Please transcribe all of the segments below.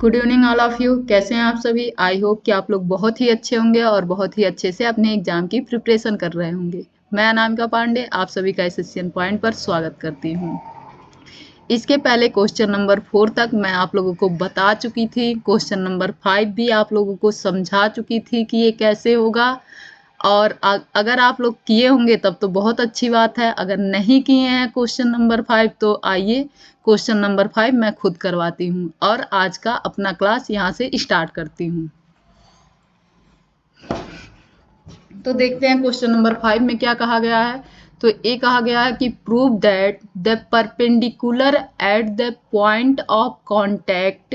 Good evening all of you. कैसे हैं आप सभी? आई होप कि आप लोग बहुत ही अच्छे होंगे और बहुत ही अच्छे से अपने एग्जाम की प्रिपरेशन कर रहे होंगे। मैं अनामिका पांडे आप सभी का एसएससीएन पॉइंट पर स्वागत करती हूँ। इसके पहले क्वेश्चन नंबर 4 तक मैं आप लोगों को बता चुकी थी। क्वेश्चन नंबर 5 भी आप लोगों को समझा चुकी थी कि ये कैसे होगा। और अगर आप लोग किए होंगे तब तो बहुत अच्छी बात है। अगर नहीं किए हैं क्वेश्चन नंबर 5 तो आइए क्वेश्चन नंबर 5 मैं खुद करवाती हूँ और आज का अपना क्लास यहाँ से स्टार्ट करती हूँ। तो देखते हैं क्वेश्चन नंबर 5 में क्या कहा गया है। तो ये कहा गया है कि prove that the perpendicular at the point of contact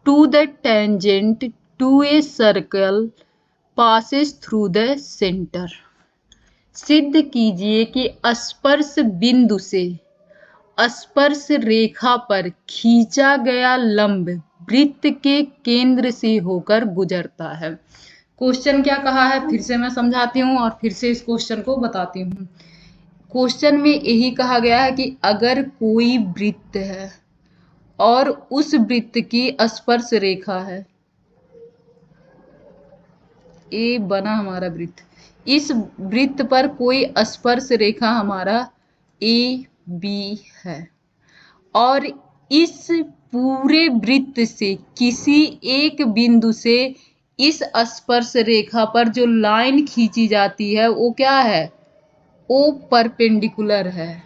to the tangent to a circle passes through the centre. सिद्ध कीजिए कि स्पर्श बिंदु से स्पर्श रेखा पर खींचा गया लंब वृत्त के केंद्र से होकर गुजरता है। क्वेश्चन क्या कहा है फिर से मैं समझाती हूँ और फिर से इस क्वेश्चन को बताती हूँ। क्वेश्चन में यही कहा गया है कि अगर कोई वृत्त है और उस वृत्त की स्पर्श रेखा है, ए बना हमारा वृत्त, इस वृत्त पर कोई स्पर्श रेखा हमारा ए बी है और इस पूरे वृत्त से किसी एक बिंदु से इस स्पर्श रेखा पर जो लाइन खींची जाती है वो क्या है? वो परपेंडिकुलर है।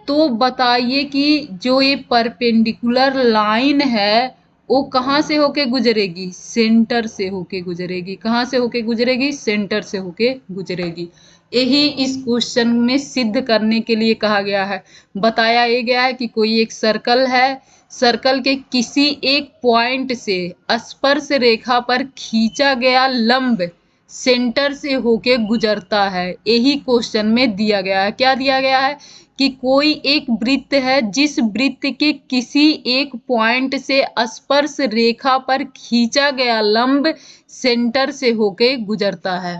तो बताइए कि जो ये परपेंडिकुलर लाइन है वो कहाँ से होके गुजरेगी? सेंटर से होके गुजरेगी। कहाँ से होके गुजरेगी? सेंटर से होके गुजरेगी। यही इस क्वेश्चन में सिद्ध करने के लिए कहा गया है। बताया ये गया है कि कोई एक सर्कल है, सर्कल के किसी एक पॉइंट से स्पर्श रेखा पर खींचा गया लंब सेंटर से होके गुजरता है। यही क्वेश्चन में दिया गया है। क्या दिया गया है? कि कोई एक वृत्त है जिस वृत्त के किसी एक पॉइंट से स्पर्श रेखा पर खींचा गया लंब सेंटर से होके गुजरता है।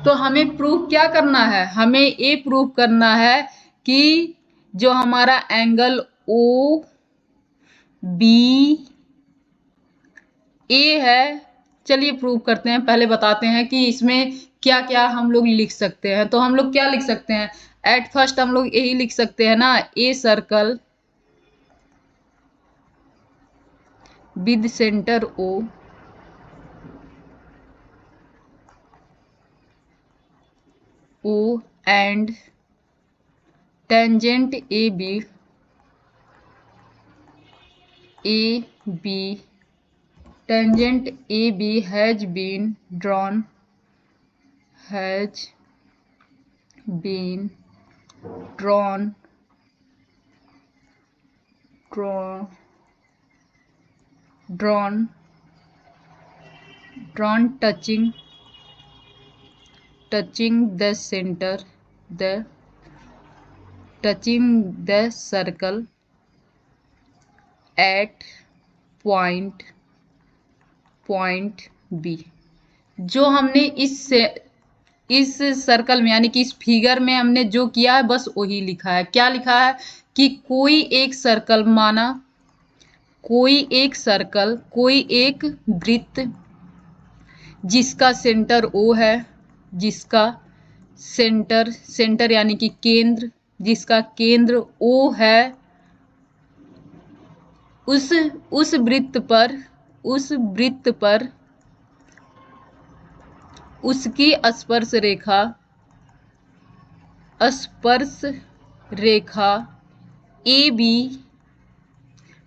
तो हमें प्रूफ क्या करना है? हमें ये प्रूफ करना है कि जो हमारा एंगल ओ बी ए है, चलिए प्रूव करते हैं। पहले बताते हैं कि इसमें क्या क्या हम लोग लिख सकते हैं। तो हम लोग क्या लिख सकते हैं? एट फर्स्ट हम लोग यही लिख सकते हैं ना, a circle with centre O and tangent A B tangent AB has been drawn touching the center, touching the circle at point B। जो हमने इस सर्कल में यानी कि इस फिगर में हमने जो किया है बस वही लिखा है। क्या लिखा है? कि कोई एक सर्कल, माना कोई एक वृत्त जिसका सेंटर O है, जिसका सेंटर यानी कि केंद्र, जिसका केंद्र O है, उस वृत्त पर उसकी स्पर्श रेखा AB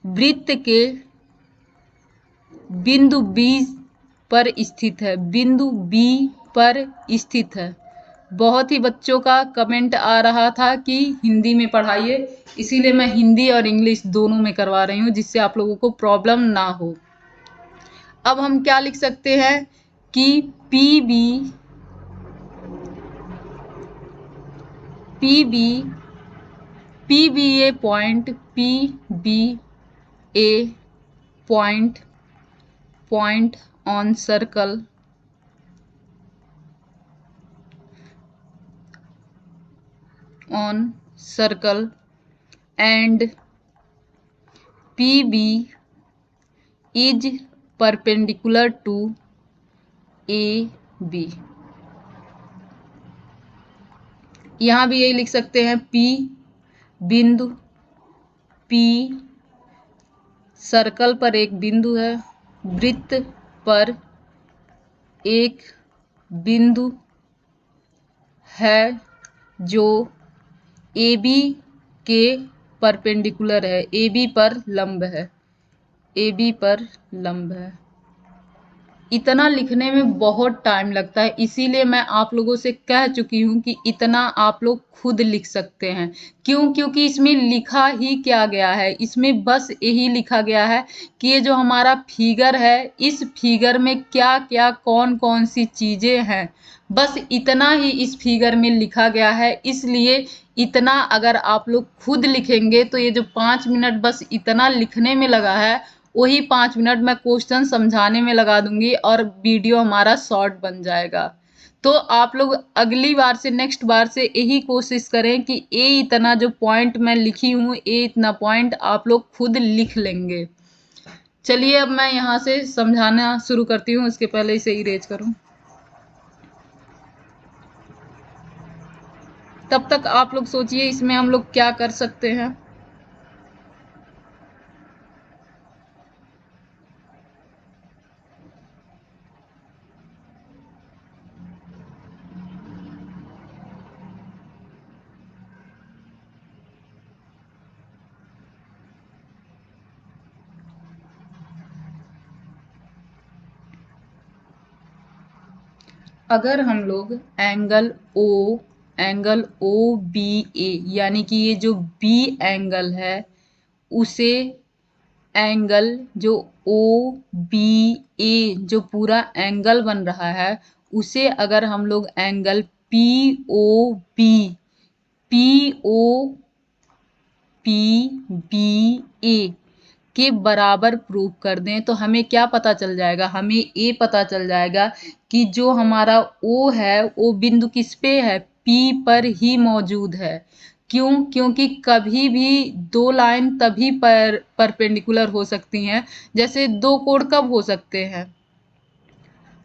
वृत्त के बिंदु B पर स्थित है। बहुत ही बच्चों का कमेंट आ रहा था कि हिंदी में पढ़ाइए, इसीलिए मैं हिंदी और इंग्लिश दोनों में करवा रही हूँ जिससे आप लोगों को प्रॉब्लम ना हो। अब हम क्या लिख सकते हैं कि PB a point on circle and PB is perpendicular to A B. यहां भी यही लिख सकते हैं, P बिंदु, P सर्कल पर एक बिंदु है, वृत्त पर एक बिंदु है जो AB के परपेंडिकुलर है, AB पर लंब है, AB पर लंब है। इतना लिखने में बहुत टाइम लगता है, इसीलिए मैं आप लोगों से कह चुकी हूँ कि इतना आप लोग खुद लिख सकते हैं। क्यों? क्योंकि इसमें लिखा ही क्या गया है, इसमें बस यही लिखा गया है कि ये जो हमारा फिगर है, इस फिगर में क्या क्या कौन कौन सी चीजें हैं, बस इतना ही इस फिगर में लिखा गया है। इसलिए इतना अगर आप लोग खुद लिखेंगे तो ये जो 5 मिनट बस इतना लिखने में लगा है, वही 5 मिनट मैं क्वेश्चन समझाने में लगा दूंगी और वीडियो हमारा शॉर्ट बन जाएगा। तो आप लोग अगली बार से, नेक्स्ट बार से यही कोशिश करें कि ये इतना जो पॉइंट मैं लिखी हूँ, ये इतना पॉइंट आप लोग खुद लिख लेंगे। चलिए अब मैं यहाँ से समझाना शुरू करती हूँ, इसके पहले इसे इरेज करूँ। तब तक आप लोग सोचिए इसमें हम लोग क्या कर सकते हैं। अगर हम लोग एंगल ओ बी ए, यानी कि ये जो बी एंगल है, उसे एंगल जो ओ बी ए जो पूरा एंगल बन रहा है, उसे अगर हम लोग एंगल पी ओ बी ए के बराबर प्रूव कर दें, तो हमें क्या पता चल जाएगा? हमें ये पता चल जाएगा कि जो हमारा O है, वो बिंदु किस पे है? P पर ही मौजूद है। क्यों? क्योंकि कभी भी दो लाइन तभी परपेंडिकुलर हो सकती हैं, जैसे दो कोण कब हो सकते हैं?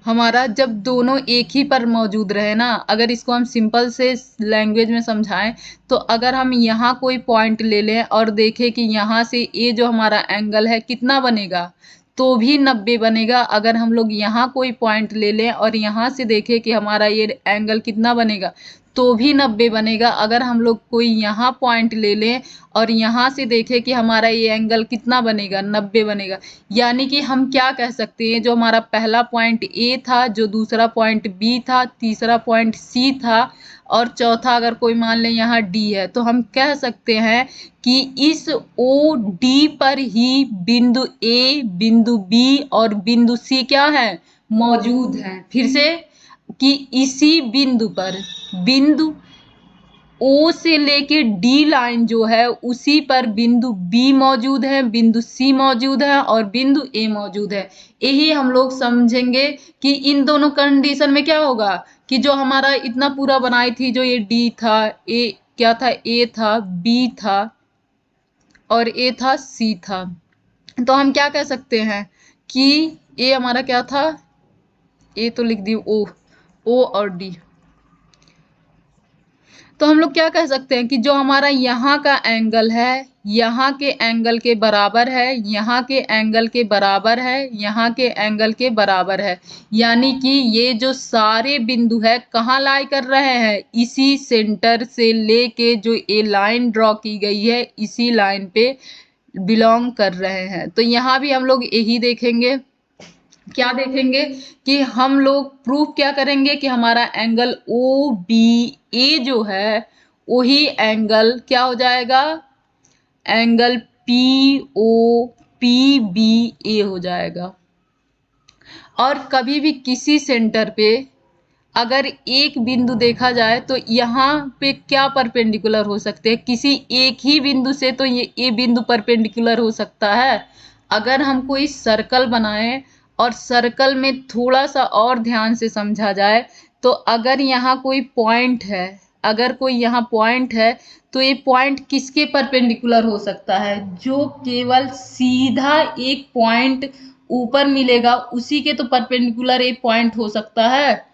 हमारा जब दोनों एक ही पर मौजूद रहे ना। अगर इसको हम सिंपल से लैंग्वेज में समझाएं, तो अगर हम यहाँ कोई पॉइंट ले लें और देखें कि यहाँ से ये जो हमारा एंगल है कितना बनेगा, तो भी 90 बनेगा। अगर हम लोग यहाँ कोई पॉइंट ले लें और यहाँ से देखें कि हमारा ये एंगल कितना बनेगा, तो भी 90 बनेगा। अगर हम लोग कोई यहाँ पॉइंट ले लें और यहाँ से देखें कि हमारा ये एंगल कितना बनेगा, 90 बनेगा। यानी कि हम क्या कह सकते हैं, जो हमारा पहला पॉइंट ए था, जो दूसरा पॉइंट बी था, तीसरा पॉइंट सी था और चौथा अगर कोई मान लें यहाँ डी है, तो हम कह सकते हैं कि इस ओ डी पर ही बिंदु ए, बिंदु बी और बिंदु सी क्या है? मौजूद है। फिर से कि इसी बिंदु पर, बिंदु ओ से लेके डी लाइन जो है, उसी पर बिंदु बी मौजूद है, बिंदु सी मौजूद है और बिंदु ए मौजूद है। यही हम लोग समझेंगे कि इन दोनों कंडीशन में क्या होगा कि जो हमारा इतना पूरा बनाई थी, जो ये डी था, ए क्या था? ए था, बी था और ए था, सी था। तो हम क्या कह सकते हैं कि ए हमारा क्या था? ए तो लिख दी ओ और डी। तो हम लोग क्या कह सकते हैं कि जो हमारा यहाँ का एंगल है, यहाँ के एंगल के बराबर है, यहाँ के एंगल के बराबर है, यहाँ के एंगल के बराबर है। यानी कि ये जो सारे बिंदु है कहाँ लाई कर रहे हैं? इसी सेंटर से लेके जो ये लाइन ड्रॉ की गई है, इसी लाइन पे बिलोंग कर रहे हैं। तो यहाँ भी हम लोग यही देखेंगे, क्या देखेंगे कि हम लोग प्रूफ क्या करेंगे कि हमारा एंगल ओ बी ए जो है, वही एंगल क्या हो जाएगा? Angle P O P B A हो जाएगा। और कभी भी किसी सेंटर पे अगर एक बिंदु देखा जाए, तो यहाँ पे क्या परपेंडिकुलर हो सकते हैं? किसी एक ही बिंदु से तो ये बिंदु परपेंडिकुलर हो सकता है। अगर हम कोई सर्कल बनाएं और सर्कल में थोड़ा सा और ध्यान से समझा जाए, तो अगर यहाँ कोई पॉइंट है, अगर कोई यहाँ पॉइंट है, तो ये पॉइंट किसके परपेंडिकुलर हो सकता है? जो केवल सीधा एक पॉइंट ऊपर मिलेगा उसी के तो परपेंडिकुलर एक पॉइंट हो सकता है।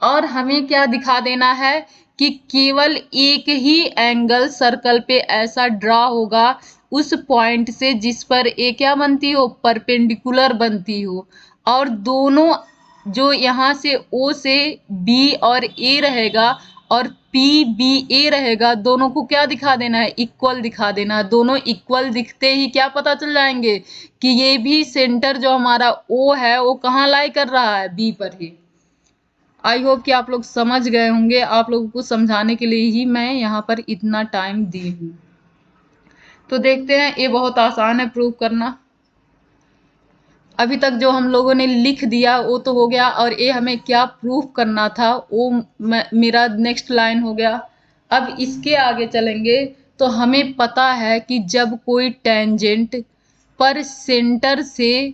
और हमें क्या दिखा देना है कि केवल एक ही एंगल सर्कल पे ऐसा ड्रा होगा उस पॉइंट से जिस पर ए क्या बनती हो, परपेंडिकुलर बनती हो। और दोनों जो यहाँ से ओ से बी और ए रहेगा और पी बी ए रहेगा, दोनों को क्या दिखा देना है, इक्वल दिखा देना है। दोनों इक्वल दिखते ही क्या पता चल जाएंगे कि ये भी सेंटर जो हमारा ओ है वो कहाँ लाई कर रहा है, बी पर ही। आई होप कि आप लोग समझ गए होंगे। आप लोगों को समझाने के लिए ही मैं यहाँ पर इतना टाइम दी हूँ। तो देखते हैं, ये बहुत आसान है प्रूव करना। अभी तक जो हम लोगों ने लिख दिया वो तो हो गया, और ये हमें क्या प्रूफ करना था वो मेरा नेक्स्ट लाइन हो गया। अब इसके आगे चलेंगे तो हमें पता है कि जब कोई टेंजेंट पर सेंटर से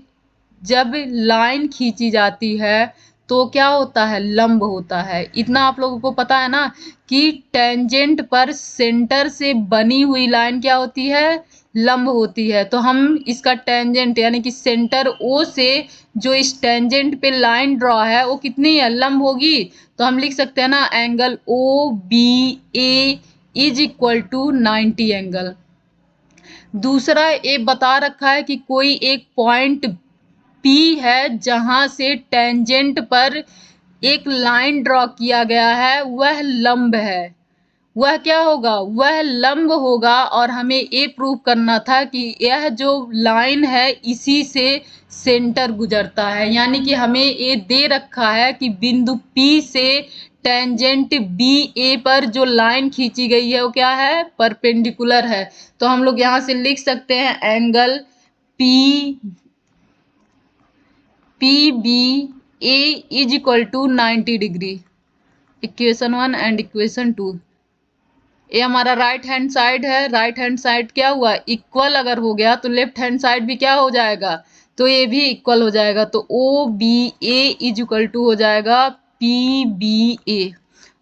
जब लाइन खींची जाती है तो क्या होता है, लंब होता है। इतना आप लोगों को पता है ना कि टेंजेंट पर सेंटर से बनी हुई लाइन क्या होती है, लंब होती है। तो हम इसका टेंजेंट यानी कि सेंटर ओ से जो इस टेंजेंट पे लाइन ड्रॉ है वो कितनी है, लंब होगी। तो हम लिख सकते हैं ना, angle O B A is equal to 90 angle. दूसरा ये बता रखा है कि कोई एक पॉइंट P है जहां से टेंजेंट पर एक लाइन ड्रॉ किया गया है, वह लंब है। वह क्या होगा, वह लंब होगा। और हमें ये प्रूव करना था कि यह जो लाइन है इसी से सेंटर गुजरता है। यानी कि हमें ये दे रखा है कि बिंदु P से टेंजेंट BA पर जो लाइन खींची गई है वो क्या है, परपेंडिकुलर है। तो हम लोग यहाँ से लिख सकते हैं angle PBA is equal to 90 degree. Equation 1 and equation 2। ये हमारा राइट हैंड साइड है। राइट हैंड साइड क्या हुआ, इक्वल अगर हो गया तो लेफ्ट हैंड साइड भी क्या हो जाएगा, तो ये भी इक्वल हो जाएगा। तो O B A is equal to हो जाएगा पी बी ए।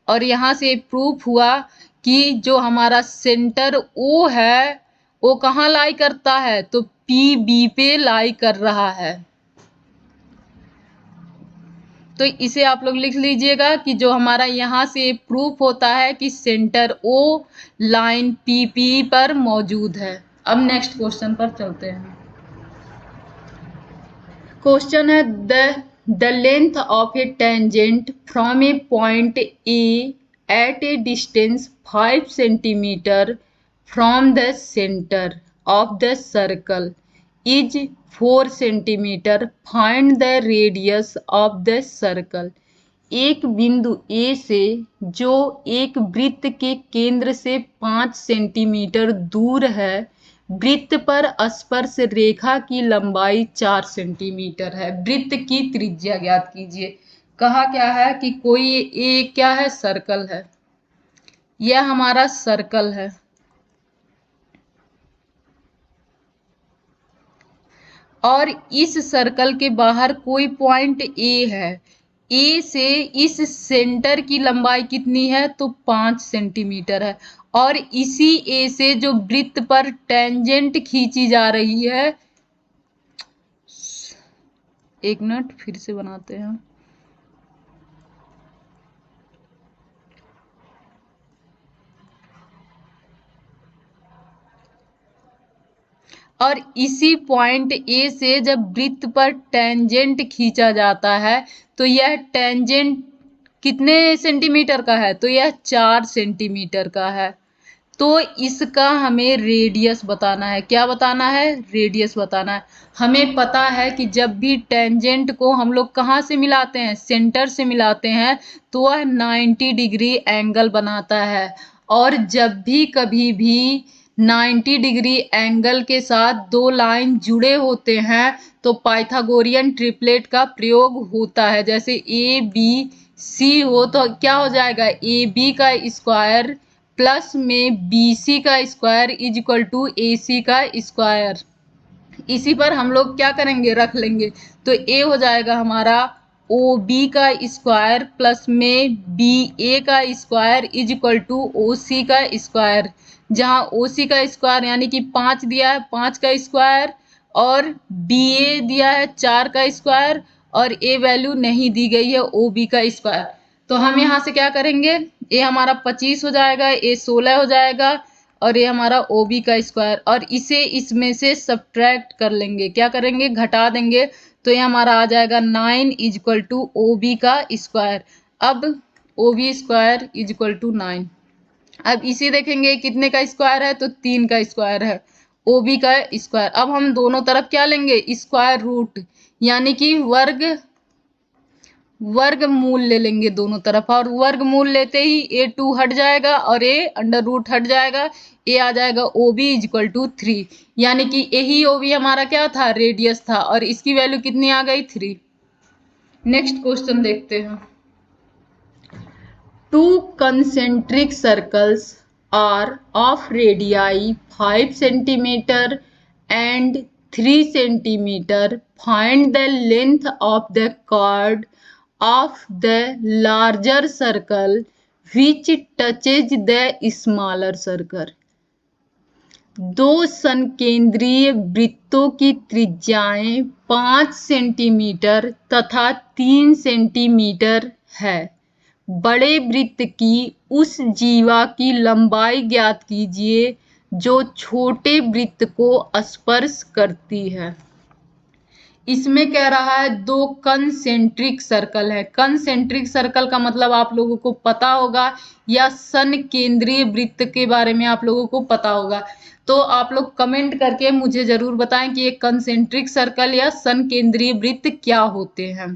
और यहाँ से प्रूफ हुआ कि जो हमारा सेंटर ओ है वो कहाँ लाई करता है, तो पी बी पे लाई कर रहा है। तो इसे आप लोग लिख लीजिएगा कि जो हमारा यहाँ से प्रूफ होता है कि centre O line P P पर मौजूद है। अब नेक्स्ट क्वेश्चन पर चलते हैं। क्वेश्चन है the length of a tangent from a point A at a distance 5 centimetre from the centre of the circle is 4 centimetre. Find the radius of the circle. एक बिंदु ए से जो एक वृत्त के केंद्र से 5 सेंटीमीटर दूर है, वृत्त पर स्पर्श रेखा की लंबाई 4 सेंटीमीटर है। वृत्त की त्रिज्या ज्ञात कीजिए। कहा क्या है कि कोई एक क्या है, सर्कल है। यह हमारा सर्कल है और इस सर्कल के बाहर कोई पॉइंट ए है। ए से इस सेंटर की लंबाई कितनी है, तो 5 सेंटीमीटर है। और इसी ए से जो वृत्त पर टेंजेंट खींची जा रही है, एक मिनट फिर से बनाते हैं। और इसी पॉइंट ए से जब वृत्त पर टेंजेंट खींचा जाता है तो यह टेंजेंट कितने सेंटीमीटर का है, तो यह 4 सेंटीमीटर का है। तो इसका हमें रेडियस बताना है। क्या बताना है, रेडियस बताना है। हमें पता है कि जब भी टेंजेंट को हम लोग कहाँ से मिलाते हैं, सेंटर से मिलाते हैं, तो वह 90 डिग्री एंगल बनाता है। और जब भी कभी भी 90 डिग्री एंगल के साथ दो लाइन जुड़े होते हैं तो पाइथागोरियन ट्रिपलेट का प्रयोग होता है। जैसे ए बी सी हो तो क्या हो जाएगा, ए बी का स्क्वायर प्लस में बी सी का स्क्वायर इज इक्वल टू ए सी का स्क्वायर। इसी पर हम लोग क्या करेंगे, रख लेंगे। तो ए हो जाएगा हमारा ओ बी का स्क्वायर प्लस में बी ए का square is equal to O C का स्क्वायर। जहाँ ओ सी का स्क्वायर यानी कि 5 दिया है, 5 का स्क्वायर और BA दिया है 4 का स्क्वायर और A वैल्यू नहीं दी गई है OB का स्क्वायर। तो हम यहाँ से क्या करेंगे, A हमारा 25 हो जाएगा, A 16 हो जाएगा और ये हमारा OB का स्क्वायर, और इसे इसमें से सब्ट्रैक्ट कर लेंगे, क्या करेंगे, घटा देंगे। तो ये हमारा आ जाएगा 9 इज इक्वल टू OB का स्क्वायर। अब OB square is equal to 9। अब इसे देखेंगे कितने का स्क्वायर है, तो 3 का स्क्वायर है OB का स्क्वायर। अब हम दोनों तरफ क्या लेंगे, स्क्वायर रूट, यानी कि वर्गमूल ले लेंगे दोनों तरफ, और वर्गमूल लेते ही A2 हट जाएगा और A अंडर रूट हट जाएगा, A आ जाएगा OB इज इक्वल टू 3, यानी कि यही OB हमारा क्या था, रेडियस था, और इसकी वैल्यू कितनी आ गई, 3। नेक्स्ट क्वेश्चन देखते हैं। Two concentric circles are of radii 5 centimeter and 3 centimeter. Find the length of the chord of the larger circle which touches the smaller circle. दो संकेंद्रीय वृत्तों की त्रिज्याएं 5 सेंटीमीटर तथा 3 सेंटीमीटर है। बड़े वृत्त की उस जीवा की लंबाई ज्ञात कीजिए जो छोटे वृत्त को स्पर्श करती है। इसमें कह रहा है दो कंसेंट्रिक सर्कल है। कंसेंट्रिक सर्कल का मतलब आप लोगों को पता होगा, या सन केंद्रीय वृत्त के बारे में आप लोगों को पता होगा। तो आप लोग कमेंट करके मुझे जरूर बताएं कि ये कंसेंट्रिक सर्कल या सन केंद्रीय वृत्त क्या होते हैं।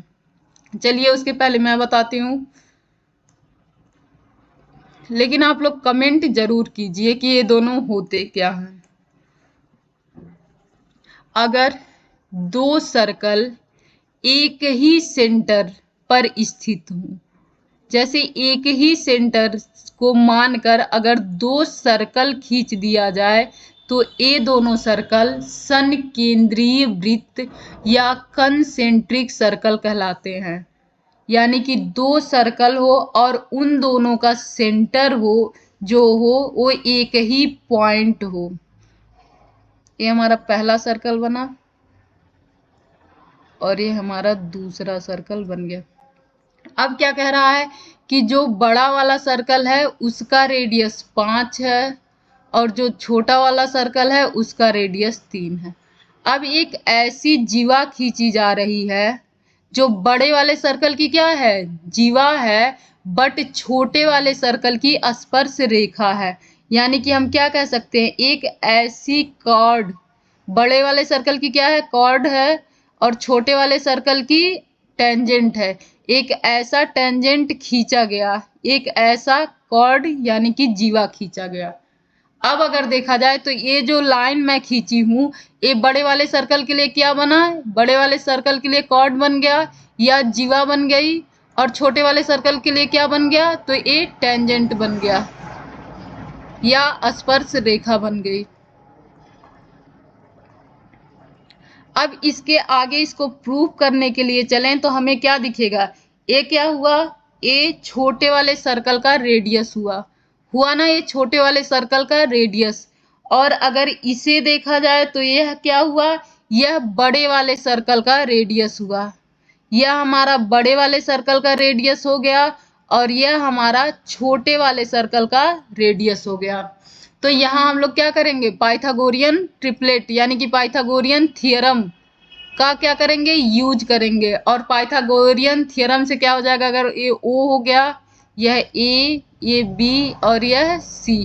चलिए उसके पहले मैं बताती हूँ, लेकिन आप लोग कमेंट जरूर कीजिए कि ये दोनों होते क्या हैं। अगर दो सर्कल एक ही सेंटर पर स्थित हों, जैसे एक ही सेंटर को मानकर अगर दो सर्कल खींच दिया जाए तो ये दोनों सर्कल सन केंद्रीय वृत्त या कंसेंट्रिक सर्कल कहलाते हैं। यानी कि दो सर्कल हो और उन दोनों का सेंटर हो जो हो वो एक ही पॉइंट हो। ये हमारा पहला सर्कल बना और ये हमारा दूसरा सर्कल बन गया। अब क्या कह रहा है कि जो बड़ा वाला सर्कल है उसका रेडियस 5 है और जो छोटा वाला सर्कल है उसका रेडियस 3 है। अब एक ऐसी जीवा खींची जा रही है जो बड़े वाले सर्कल की क्या है, जीवा है, बट छोटे वाले सर्कल की स्पर्श रेखा है। यानी कि हम क्या कह सकते हैं, एक ऐसी कॉर्ड, बड़े वाले सर्कल की क्या है, कॉर्ड है, और छोटे वाले सर्कल की टेंजेंट है। एक ऐसा टेंजेंट खींचा गया, एक ऐसा कॉर्ड यानी कि जीवा खींचा गया। अब अगर देखा जाए तो ये जो लाइन मैं खींची हूँ ये बड़े वाले सर्कल के लिए क्या बना, बड़े वाले सर्कल के लिए कॉर्ड बन गया या जीवा बन गई, और छोटे वाले सर्कल के लिए क्या बन गया, तो ये टेंजेंट बन गया या स्पर्श रेखा बन गई। अब इसके आगे इसको प्रूव करने के लिए चलें तो हमें क्या दिखेगा, ये क्या हुआ, ये छोटे वाले सर्कल का रेडियस हुआ ना, ये छोटे वाले सर्कल का रेडियस। और अगर इसे देखा जाए तो यह क्या हुआ, यह बड़े वाले सर्कल का रेडियस हुआ। यह हमारा बड़े वाले सर्कल का रेडियस हो गया और यह हमारा छोटे वाले सर्कल का रेडियस हो गया। तो यहाँ हम लोग क्या करेंगे, पाइथागोरियन ट्रिपलेट यानी कि पाइथागोरियन थ्योरम का क्या करेंगे, यूज करेंगे। और पाइथागोरियन थ्योरम से क्या हो जाएगा, अगर ये O हो गया, यह A, ये B और यह C,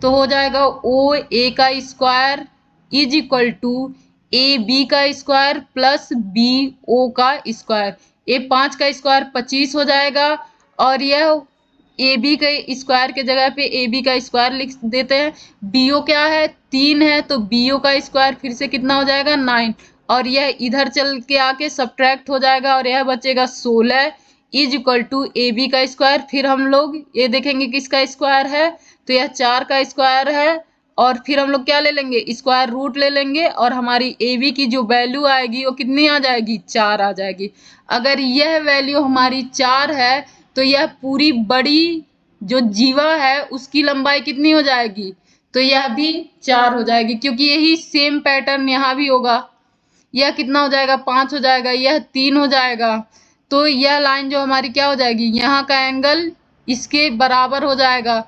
तो हो जाएगा OA का square is equal to AB का स्क्वायर प्लस BO का स्क्वायर। ये 5 का स्क्वायर 25 हो जाएगा और यह AB के स्क्वायर के जगह पे AB का स्क्वायर लिख देते हैं। BO क्या है, 3 है, तो BO का स्क्वायर फिर से कितना हो जाएगा, 9, और यह इधर चल के आके सब्ट्रैक्ट हो जाएगा और यह बचेगा 16 इज इक्वल टू AB का स्क्वायर। फिर हम लोग ये देखेंगे किसका स्क्वायर है, तो यह 4 का स्क्वायर है, और फिर हम लोग क्या ले लेंगे, स्क्वायर रूट ले लेंगे, और हमारी AB की जो वैल्यू आएगी वो कितनी आ जाएगी, 4 आ जाएगी। अगर यह वैल्यू हमारी 4 है तो यह पूरी बड़ी जो जीवा है उसकी लंबाई कितनी हो जाएगी, तो यह भी 4 हो जाएगी, क्योंकि यही सेम पैटर्न यहाँ भी होगा। यह कितना हो जाएगा, 5 हो जाएगा, यह 3 हो जाएगा। तो यह लाइन जो हमारी क्या हो जाएगी, यहाँ का एंगल इसके बराबर हो जाएगा।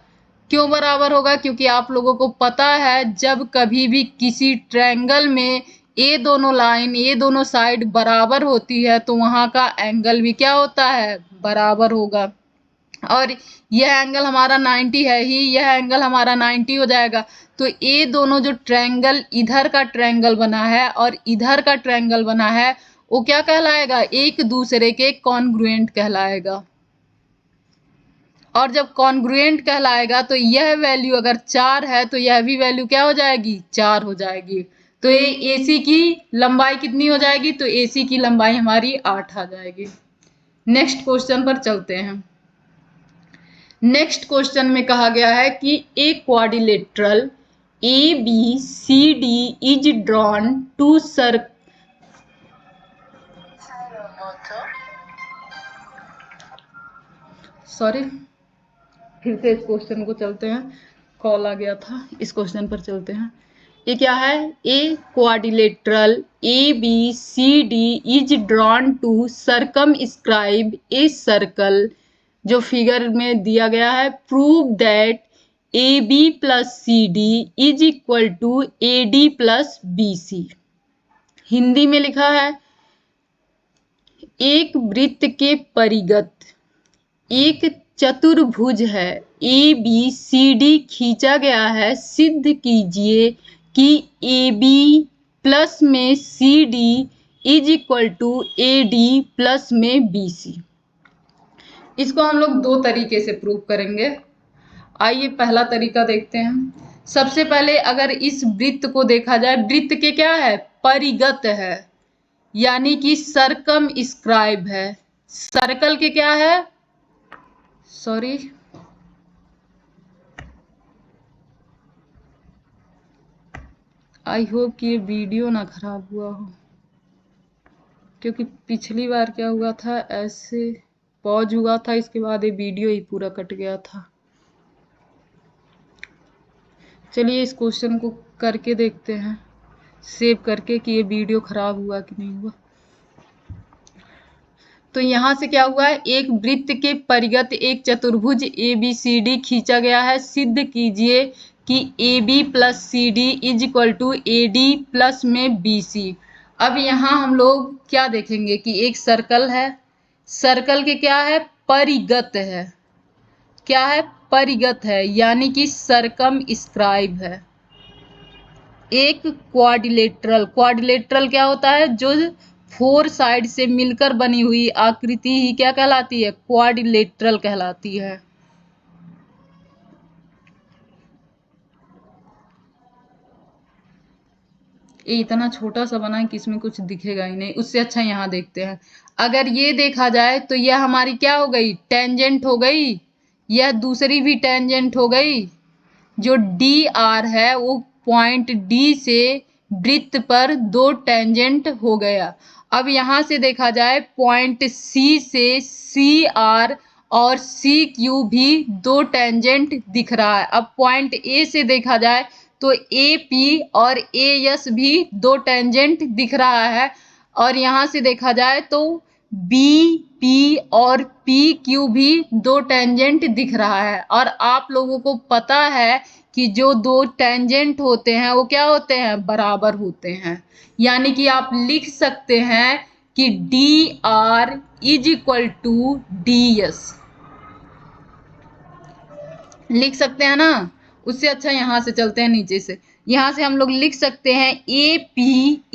क्यों बराबर होगा, क्योंकि आप लोगों को पता है जब कभी भी किसी ट्रायंगल में ये दोनों लाइन, ये दोनों साइड बराबर होती है तो वहां का एंगल भी क्या होता है, बराबर होगा। और यह एंगल हमारा 90 है ही, यह एंगल हमारा 90 हो जाएगा। तो ये दोनों जो ट्रायंगल, इधर का ट्रायंगल बना है और इधर का ट्रायंगल बना है, वो क्या कहलाएगा, एक दूसरे के कॉन्ग्रुएंट कहलाएगा। और जब कॉन्ग्रुएंट कहलाएगा तो यह वैल्यू अगर 4 है तो यह भी वैल्यू क्या हो जाएगी, 4 हो जाएगी। तो ये AC की लंबाई कितनी हो जाएगी, तो AC की लंबाई हमारी 8 आ जाएगी। नेक्स्ट क्वेश्चन पर चलते हैं। नेक्स्ट क्वेश्चन में कहा गया है कि a quadrilateral ABCD is drawn to sorry, फिर से इस क्वेश्चन को चलते हैं, कॉल आ गया था, इस क्वेश्चन पर चलते हैं। ये क्या है, a quadrilateral ABCD is drawn to circumscribe a circle, जो फिगर में दिया गया है, prove that AB plus CD is equal to AD plus BC। Hindi में लिखा है, एक वृत्त के परिगत एक चतुर्भुज है ABCD खींचा गया है, सिद्ध कीजिए कि AB प्लस में CD is equal to AD plus में BC। इसको हम लोग दो तरीके से प्रूव करेंगे। आइए पहला तरीका देखते हैं। सबसे पहले अगर इस वृत्त को देखा जाए, वृत्त के क्या है, परिगत है, यानी कि सर्कमस्क्राइब है। सर्कल के क्या है, सॉरी, आई होप कि ये वीडियो ना खराब हुआ हो, क्योंकि पिछली बार क्या हुआ था, ऐसे पॉज हुआ था, इसके बाद ये वीडियो ही पूरा कट गया था। चलिए इस क्वेश्चन को करके देखते हैं, सेव करके, कि ये वीडियो खराब हुआ कि नहीं हुआ। तो यहाँ से क्या हुआ है, एक वृत्त के परिगत एक चतुर्भुज ABCD खींचा गया है, सिद्ध कीजिए कि AB plus CD is equal to AD plus में BC। अब यहाँ हम लोग क्या देखेंगे कि एक सर्कल है, सर्कल के क्या है, परिगत है, क्या है, परिगत है, यानी कि सर्कमस्क्राइब है। एक क्वाड्रिलेटरल, क्वाड्रिलेटरल क्या होता है, जो 4 साइड से मिलकर बनी हुई आकृति ही क्या कहलाती है, क्वाड्रिलेटरल कहलाती है। ये इतना छोटा सा बना है कि इसमें कुछ दिखेगा ही नहीं, उससे अच्छा यहाँ देखते हैं। अगर ये देखा जाए तो यह हमारी क्या हो गई, टेंजेंट हो गई, यह दूसरी भी टेंजेंट हो गई। जो DR है वो पॉइंट D से वृत्त पर दो टेंजेंट हो गया। अब यहाँ से देखा जाए, पॉइंट C से CR और CQ भी दो टेंजेंट दिख रहा है। अब पॉइंट A से देखा जाए तो AP और AS भी दो टेंजेंट दिख रहा है। और यहाँ से देखा जाए तो BP और PQ भी दो टेंजेंट दिख रहा है। और आप लोगों को पता है कि जो दो टेंजेंट होते हैं वो क्या होते हैं, बराबर होते हैं। यानी कि आप लिख सकते हैं कि DR is equal to DS, लिख सकते हैं ना। उससे अच्छा यहाँ से चलते हैं नीचे से, यहाँ से हम लोग लिख सकते हैं AP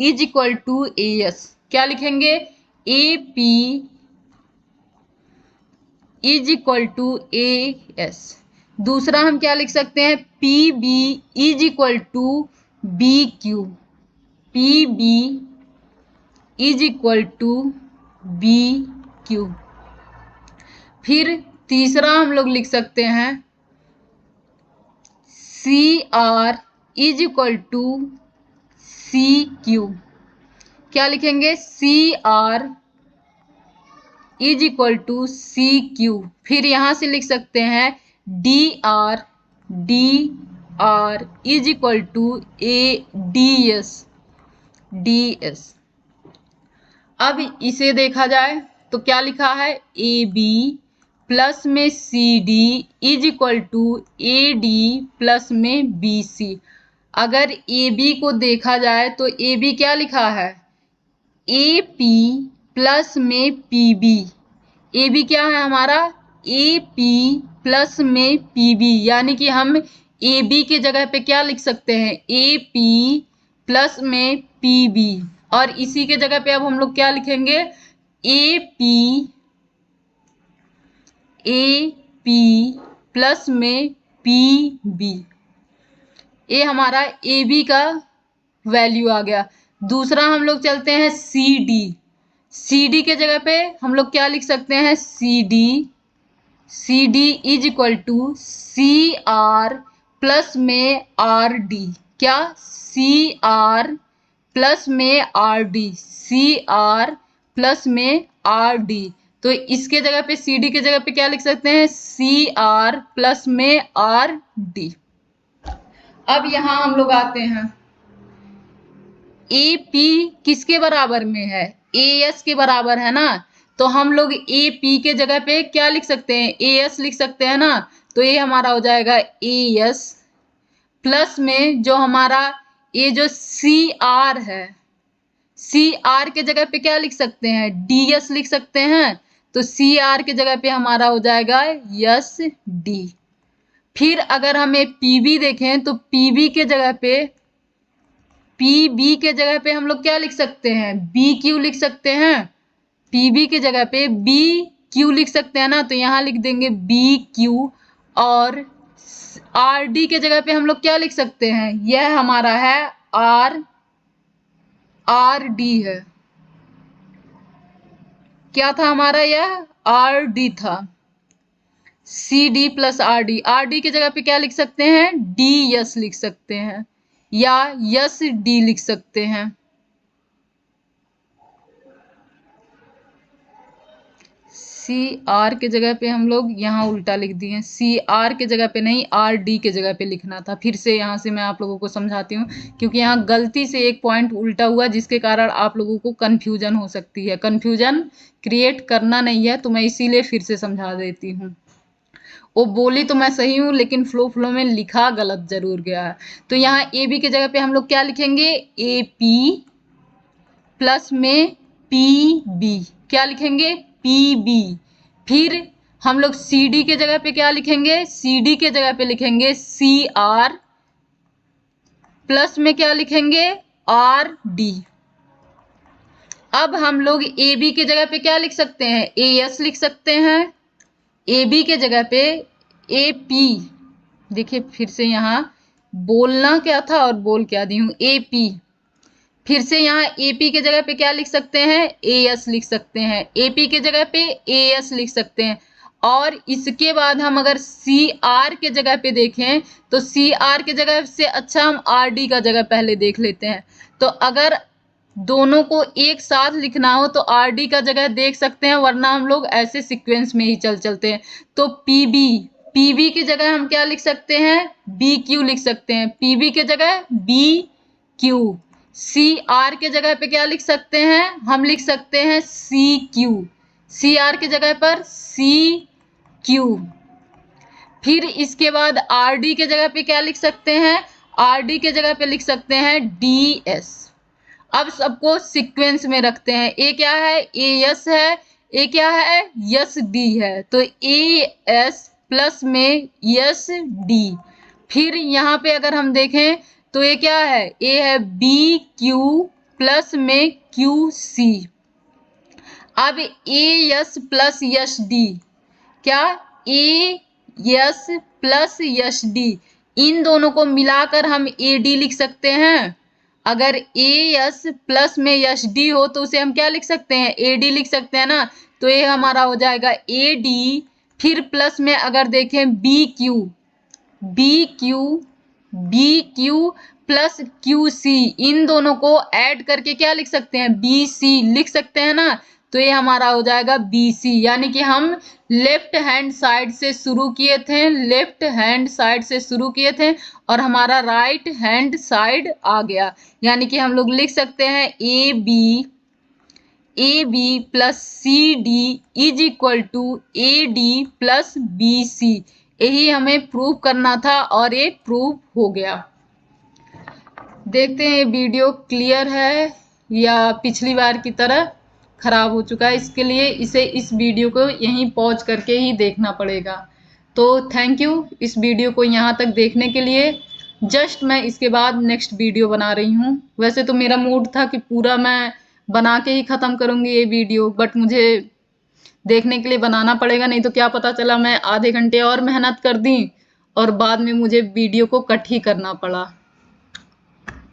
is equal to AS। क्या लिखेंगे, AP is equal to AS। दूसरा हम क्या लिख सकते हैं, PB is equal to BQ, PB is equal to BQ। फिर तीसरा हम लोग लिख सकते हैं CR is equal to CQ। क्या लिखेंगे, CR is equal to CQ। फिर यहां से लिख सकते हैं DR R is equal to A D S. अब इसे देखा जाए तो क्या लिखा है, ए बी प्लस में C D is equal to A D plus में बी सी। अगर ए बी को देखा जाए तो ए बी क्या लिखा है, ए पी प्लस में पी बी। ए बी क्या है हमारा, ए पी प्लस में पी बी, यानी कि हम ए बी के जगह पे क्या लिख सकते हैं, ए पी प्लस में पी बी। और इसी के जगह पे अब हम लोग क्या लिखेंगे, ए पी प्लस में पी बी। ये हमारा ए बी का वैल्यू आ गया। दूसरा हम लोग चलते हैं सी डी। सी डी के जगह पे हम लोग क्या लिख सकते हैं, C D is equal to C R plus में आर डी। क्या, सी आर प्लस में R D, C R plus में आर डी। तो इसके जगह पे सी डी के जगह पे क्या लिख सकते हैं, सी आर प्लस में आर डी। अब यहां हम लोग आते हैं, ए पी किसके बराबर में है, ए एस के बराबर है ना। तो हम लोग ए पी के जगह पे क्या लिख सकते हैं, ए एस लिख सकते हैं ना। तो ये हमारा हो जाएगा ए एस प्लस में जो हमारा ये जो सी आर है, सी आर के जगह पे क्या लिख सकते हैं, डी एस लिख सकते हैं। तो सी आर के जगह पे हमारा हो जाएगा एस डी। फिर अगर हमें पीबी देखें तो पीबी के जगह पे हम लोग क्या लिख सकते हैं, बी क्यू लिख सकते हैं। पीबी के जगह पे बी क्यू लिख सकते हैं ना, तो यहां लिख देंगे बी क्यू। और आर डी के जगह पे हम लोग क्या लिख सकते हैं, यह हमारा है आर डी है। क्या था हमारा, यह आर डी था। C D plus R D के जगह पे क्या लिख सकते हैं, डी एस लिख सकते हैं या यस डी लिख सकते हैं। सी आर के जगह पे हम लोग यहाँ उल्टा लिख दिए, सी आर के जगह पे नहीं, आर डी के जगह पे लिखना था। फिर से यहाँ से मैं आप लोगों को समझाती हूँ, क्योंकि यहाँ गलती से एक पॉइंट उल्टा हुआ जिसके कारण आप लोगों को कन्फ्यूजन हो सकती है। कन्फ्यूजन क्रिएट करना नहीं है, तो मैं इसीलिए फिर से समझा देती हूँ। वो बोली तो मैं सही हूँ, लेकिन फ्लो में लिखा गलत जरूर गया है। तो यहाँ ए बी के जगह पे हम लोग क्या लिखेंगे, ए पी प्लस में पी बी। क्या लिखेंगे, पी बी। फिर हम लोग सी डी के जगह पे क्या लिखेंगे, सी डी के जगह पे लिखेंगे सी आर प्लस में क्या लिखेंगे, आर डी। अब हम लोग ए बी के जगह पे क्या लिख सकते हैं, ए एस लिख सकते हैं। ए बी के जगह पे ए पी, देखिए फिर से यहाँ बोलना क्या था और बोल क्या दी हूँ, ए पी। फिर से यहाँ ए पी के जगह पे क्या लिख सकते हैं, ए एस लिख सकते हैं। ए पी के जगह पे ए एस लिख सकते हैं। और इसके बाद हम अगर सी आर के जगह पे देखें तो सी आर के जगह से अच्छा हम आर डी का जगह पहले देख लेते हैं। तो अगर दोनों को एक साथ लिखना हो तो आर डी का जगह देख सकते हैं, वरना हम लोग ऐसे सीक्वेंस में ही चलते हैं। तो पीबी की जगह हम क्या लिख सकते हैं, बी क्यू लिख सकते हैं। पीबी के जगह बी क्यू। सी आर के जगह पे क्या लिख सकते हैं, हम लिख सकते हैं सी क्यू। सी आर के जगह पर सी क्यू। फिर इसके बाद आर डी के जगह पे क्या लिख सकते हैं, आर डी के जगह पे लिख सकते हैं डी एस। अब सबको सीक्वेंस में रखते हैं। ए क्या है, ए एस है। ए क्या है, यस डी है। तो ए एस प्लस में यस डी। फिर यहाँ पे अगर हम देखें तो ये क्या है, ए है बी क्यू प्लस में क्यू सी। अब A S plus S D, क्या, A S plus S D, इन दोनों को मिलाकर हम ए डी लिख सकते हैं। अगर ए एस प्लस में यस डी हो तो उसे हम क्या लिख सकते हैं, ए डी लिख सकते हैं ना। तो ये हमारा हो जाएगा ए डी। फिर प्लस में अगर देखें B Q plus Q C, इन दोनों को ऐड करके क्या लिख सकते हैं, बी सी लिख सकते हैं ना। तो ये हमारा हो जाएगा BC, यानी कि हम लेफ्ट हैंड साइड से शुरू किए थे, लेफ्ट हैंड साइड से शुरू किए थे और हमारा राइट हैंड साइड आ गया, यानी कि हम लोग लिख सकते हैं AB plus CD is equal to AD plus BC। यही हमें प्रूव करना था और ये प्रूव हो गया। देखते हैं ये वीडियो क्लियर है या पिछली बार की तरह खराब हो चुका है। इसके लिए इस वीडियो को यहीं पॉज करके ही देखना पड़ेगा। तो थैंक यू इस वीडियो को यहाँ तक देखने के लिए। जस्ट मैं इसके बाद नेक्स्ट वीडियो बना रही हूँ। वैसे तो मेरा मूड था कि पूरा मैं बना के ही ख़त्म करूँगी ये वीडियो, बट मुझे देखने के लिए बनाना पड़ेगा, नहीं तो क्या पता चला मैं आधे घंटे और मेहनत कर दी और बाद में मुझे वीडियो को कट ही करना पड़ा।